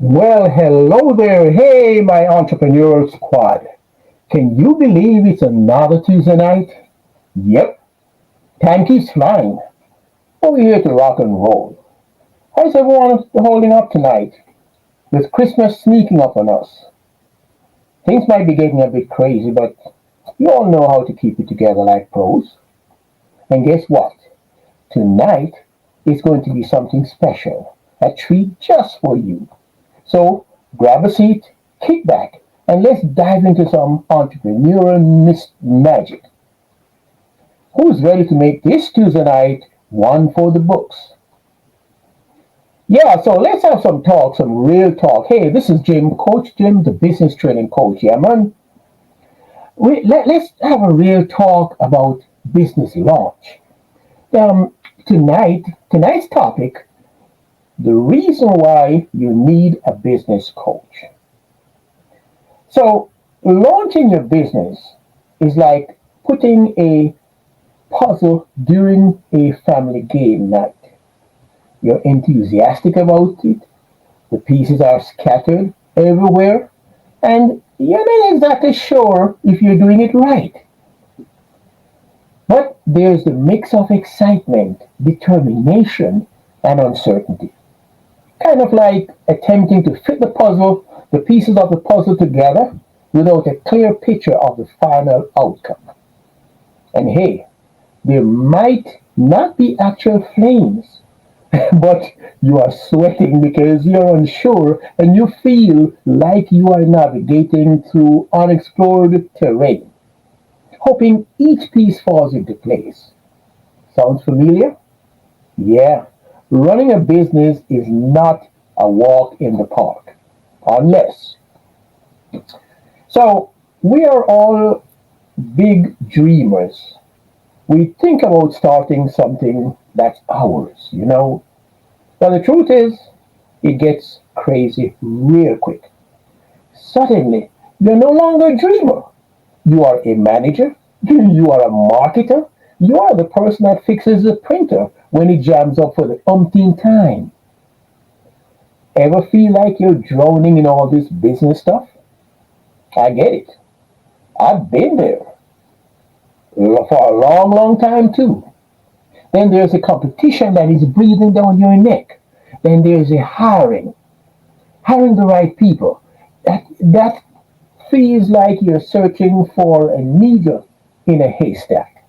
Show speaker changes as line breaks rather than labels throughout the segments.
Well, hello there. Hey, my entrepreneurial squad. Can you believe it's another Tuesday night? Yep, time keeps flying. But we're here to rock and roll. How's everyone holding up tonight? With Christmas sneaking up on us. Things might be getting a bit crazy, but you all know how to keep it together like pros. And guess what? Tonight is going to be something special. A treat just for you. So grab a seat, kick back, and let's dive into some entrepreneurial magic. Who's ready to make this Tuesday night one for the books? Yeah, so let's have some talk, some real talk. Hey, this is Jim, Coach Jim, the business training coach. Yeah, man. Let's have a real talk about business launch. Um, tonight's topic, the reason why you need a business coach. So, launching your business is like putting a puzzle during a family game night. You're enthusiastic about it, the pieces are scattered everywhere, and you're not exactly sure if you're doing it right. But there's the mix of excitement, determination, and uncertainty. Kind of like attempting to fit the pieces of the puzzle together without a clear picture of the final outcome. And hey, there might not be actual flames, but you are sweating because you're unsure and you feel like you are navigating through unexplored terrain, hoping each piece falls into place. Sounds familiar? Yeah, running a business is not a walk in the park, unless. So, we are all big dreamers. We think about starting something that's ours. But the truth is, it gets crazy real quick. Suddenly, you're no longer a dreamer. You are a manager, you are a marketer, you are the person that fixes the printer when it jams up for the umpteenth time. Ever feel like you're drowning in all this business stuff? I get it. I've been there for a long, long time too. Then there's a competition that is breathing down your neck. Then there's a hiring the right people. That feels like you're searching for a needle in a haystack.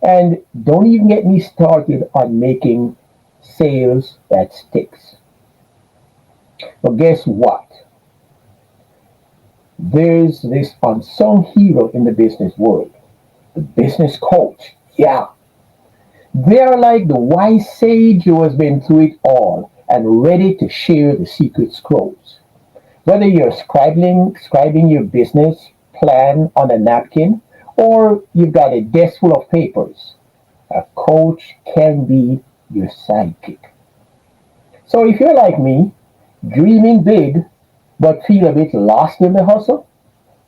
And don't even get me started on making sales that sticks. But guess what? There's this unsung hero in the business world, the business coach. Yeah, they're like the wise sage who has been through it all and ready to share the secret scrolls. Whether you're scribing your business plan on a napkin or you've got a desk full of papers, a coach can be your sidekick. So if you're like me, dreaming big but feel a bit lost in the hustle,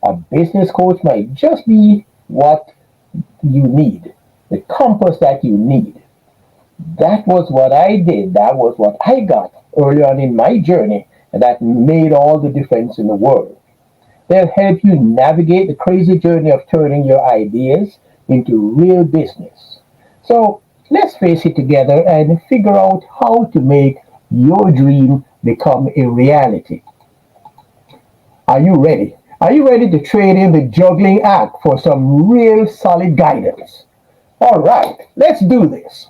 a business coach might just be what you need, the compass that you need. That was what I did. That was what I got early on in my journey, and that made all the difference in the world. They'll help you navigate the crazy journey of turning your ideas into real business. So let's face it together and figure out how to make your dream become a reality. Are you ready? Are you ready to trade in the juggling act for some real solid guidance? All right, let's do this.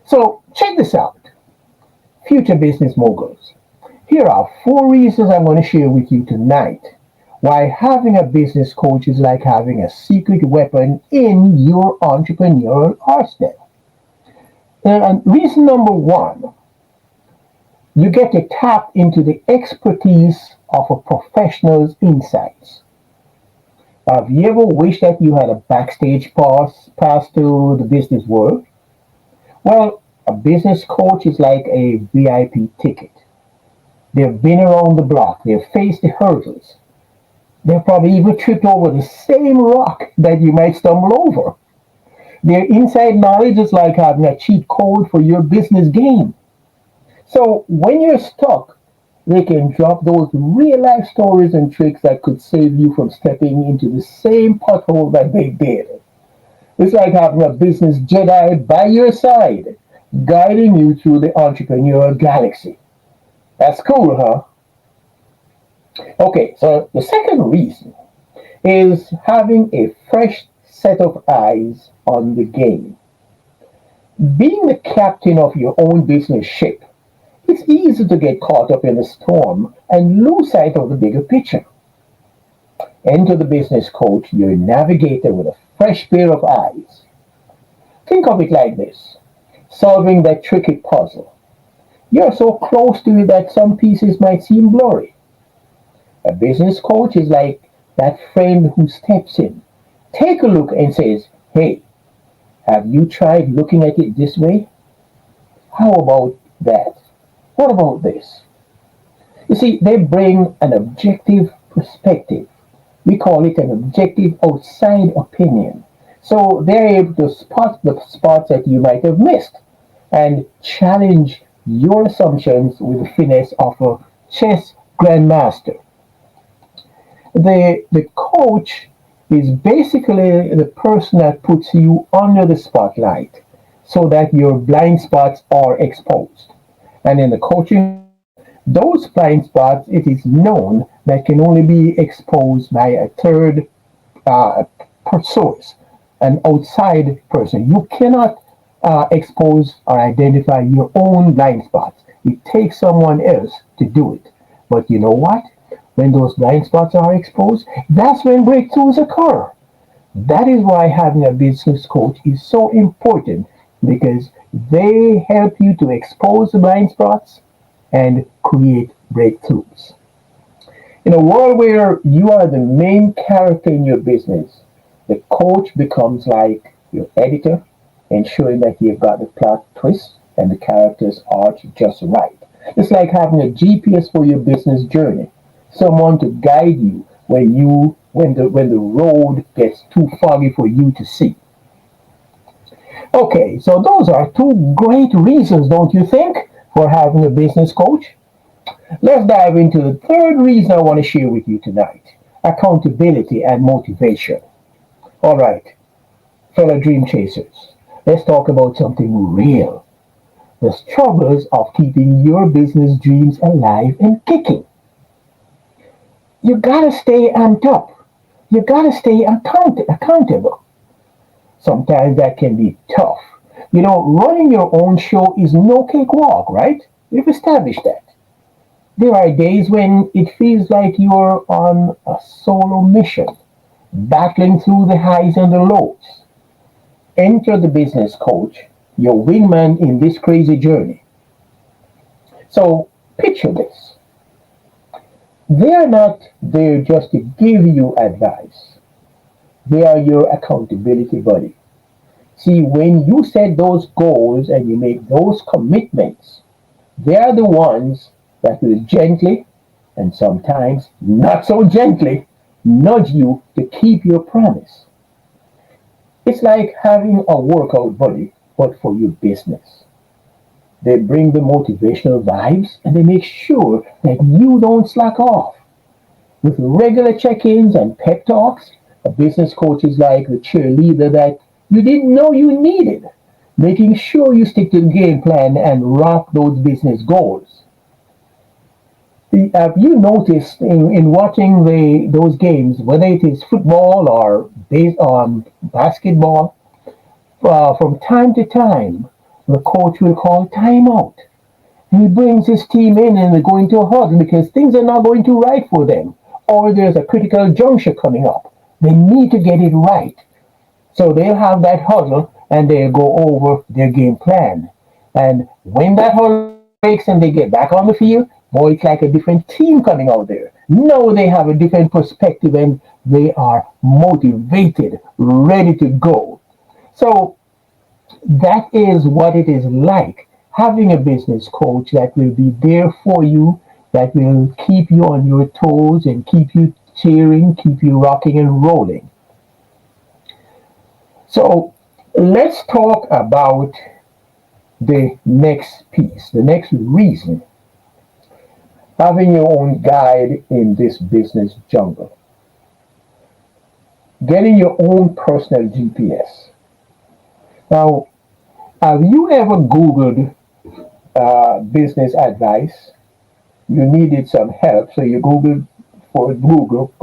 So, check this out, future business moguls. Here are four reasons I'm going to share with you tonight why having a business coach is like having a secret weapon in your entrepreneurial arsenal. And reason number one, you get to tap into the expertise of a professional's insights. Have you ever wished that you had a backstage pass to the business world? Well, a business coach is like a VIP ticket. They've been around the block, they've faced the hurdles, they've probably even tripped over the same rock that you might stumble over. Their inside knowledge is like having a cheat code for your business game. So when you're stuck, They can drop those real life stories and tricks that could save you from stepping into the same pothole that they did. It's like having a business Jedi by your side, guiding you through the entrepreneurial galaxy. That's cool, huh? Okay, so the second reason is having a fresh set of eyes on the game. Being the captain of your own business ship, it's easy to get caught up in the storm and lose sight of the bigger picture. Enter the business coach, your navigator with a fresh pair of eyes. Think of it like this: solving that tricky puzzle. You're so close to it that some pieces might seem blurry. A business coach is like that friend who steps in, take a look, and says, "Hey, have you tried looking at it this way? How about that? What about this?" You see, they bring an objective perspective. We call it an objective outside opinion. So they're able to spot the spots that you might have missed and challenge your assumptions with the finesse of a chess grandmaster. The coach is basically the person that puts you under the spotlight so that your blind spots are exposed. And in the coaching world, those blind spots, it is known that can only be exposed by a third uh, source, an outside person. You cannot expose or identify your own blind spots. It takes someone else to do it. But you know what? When those blind spots are exposed, that's when breakthroughs occur. That is why having a business coach is so important, because they help you to expose the blind spots and create breakthroughs. In a world where you are the main character in your business, the coach becomes like your editor, ensuring that you've got the plot twist and the characters arc just right. It's like having a GPS for your business journey, someone to guide you when the road gets too foggy for you to see. Okay, so those are two great reasons, don't you think, for having a business coach? Let's dive into the third reason I want to share with you tonight: accountability and motivation. All right, fellow dream chasers, let's talk about something real: the struggles of keeping your business dreams alive and kicking. You gotta stay on top. You gotta stay accountable. Sometimes that can be tough. You know, running your own show is no cakewalk, right? We've established that. There are days when it feels like you're on a solo mission, battling through the highs and the lows. Enter the business coach, your wingman in this crazy journey. So picture this: they are not there just to give you advice, they are your accountability buddy. See, when you set those goals and you make those commitments, they are the ones that will gently, and sometimes not so gently, nudge you to keep your promise. It's like having a workout buddy, but for your business. They bring the motivational vibes and they make sure that you don't slack off. With regular check ins and pep talks, a business coach is like the cheerleader that you didn't know you needed, making sure you stick to the game plan and rock those business goals. Have you noticed in watching those games, whether it is football or basketball, from time to time, the coach will call timeout. He brings his team in and they go into a huddle because things are not going too right for them, or there's a critical juncture coming up. They need to get it right. So they'll have that huddle and they'll go over their game plan. And when that huddle breaks and they get back on the field, boy, it's like a different team coming out there. Now they have a different perspective and they are motivated, ready to go. So that is what it is like having a business coach that will be there for you, that will keep you on your toes and keep you cheering, keep you rocking and rolling. So let's talk about the next piece, the next reason. having your own guide in this business jungle, getting your own personal GPS. Now, have you ever Googled business advice? You needed some help, so you go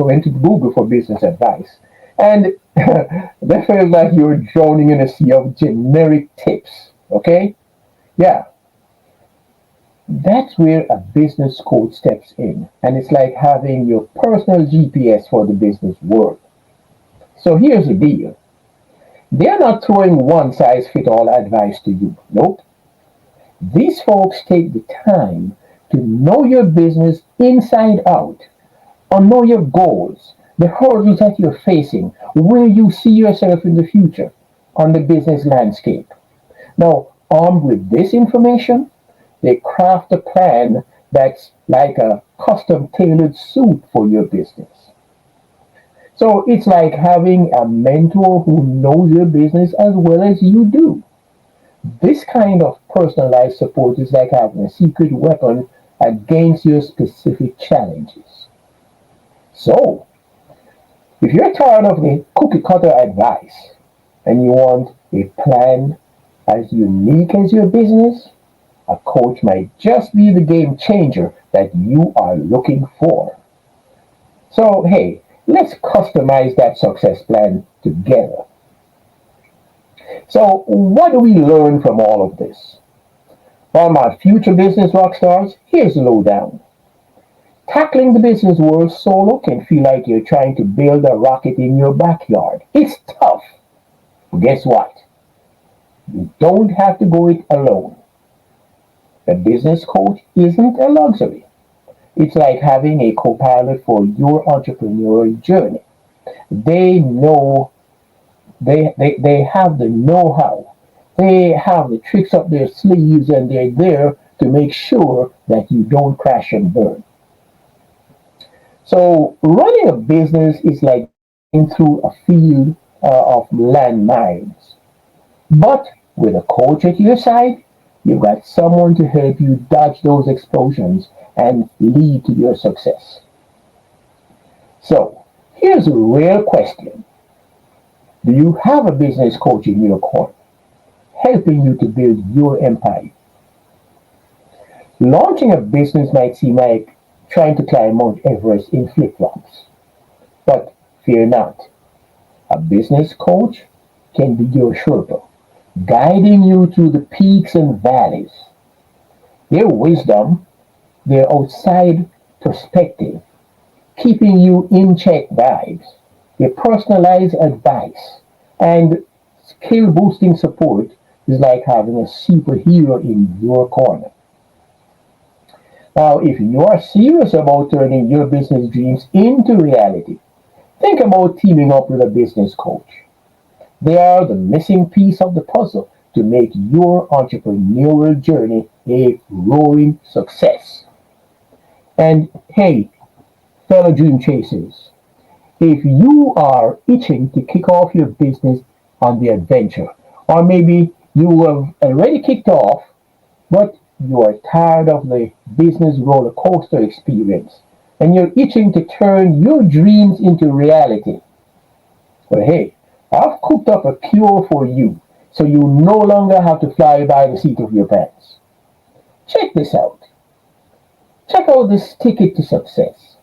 into Google for business advice, and that feels like you're drowning in a sea of generic tips. Okay, yeah, that's where a business coach steps in, and it's like having your personal GPS for the business world. So here's the deal: they're not throwing one size fit all advice to you. Nope. These folks take the time to know your business inside out, or know your goals, the hurdles that you're facing, where you see yourself in the future on the business landscape. Now, armed with this information, they craft a plan that's like a custom tailored suit for your business. So it's like having a mentor who knows your business as well as you do. This kind of personalized support is like having a secret weapon against your specific challenges. So, if you're tired of the cookie cutter advice and you want a plan as unique as your business, a coach might just be the game changer that you are looking for. So, hey, let's customize that success plan together. So, what do we learn from all of this? For my future business rock stars, here's the lowdown. Tackling the business world solo can feel like you're trying to build a rocket in your backyard. It's tough. But guess what? You don't have to go it alone. A business coach isn't a luxury. It's like having a co pilot for your entrepreneurial journey. They know, they have the know how, they have the tricks up their sleeves, and they're there to make sure that you don't crash and burn. So, running a business is like driving through a field of landmines. But with a coach at your side, you've got someone to help you dodge those explosions and lead to your success. So, here's a real question: do you have a business coach in your corner, helping you to build your empire? Launching a business might seem like trying to climb Mount Everest in flip flops, but fear not. A business coach can be your Sherpa, guiding you through the peaks and valleys. Their wisdom, their outside perspective, keeping you in check vibes, their personalized advice, and skill boosting support is like having a superhero in your corner. Now, if you are serious about turning your business dreams into reality, think about teaming up with a business coach. They are the missing piece of the puzzle to make your entrepreneurial journey a roaring success. And hey, fellow dream chasers, if you are itching to kick off your business on the adventure, or maybe you have already kicked off, but you are tired of the business roller coaster experience, and you're itching to turn your dreams into reality, well, hey, I've cooked up a cure for you so you no longer have to fly by the seat of your pants. Check this out. Check out this ticket to success.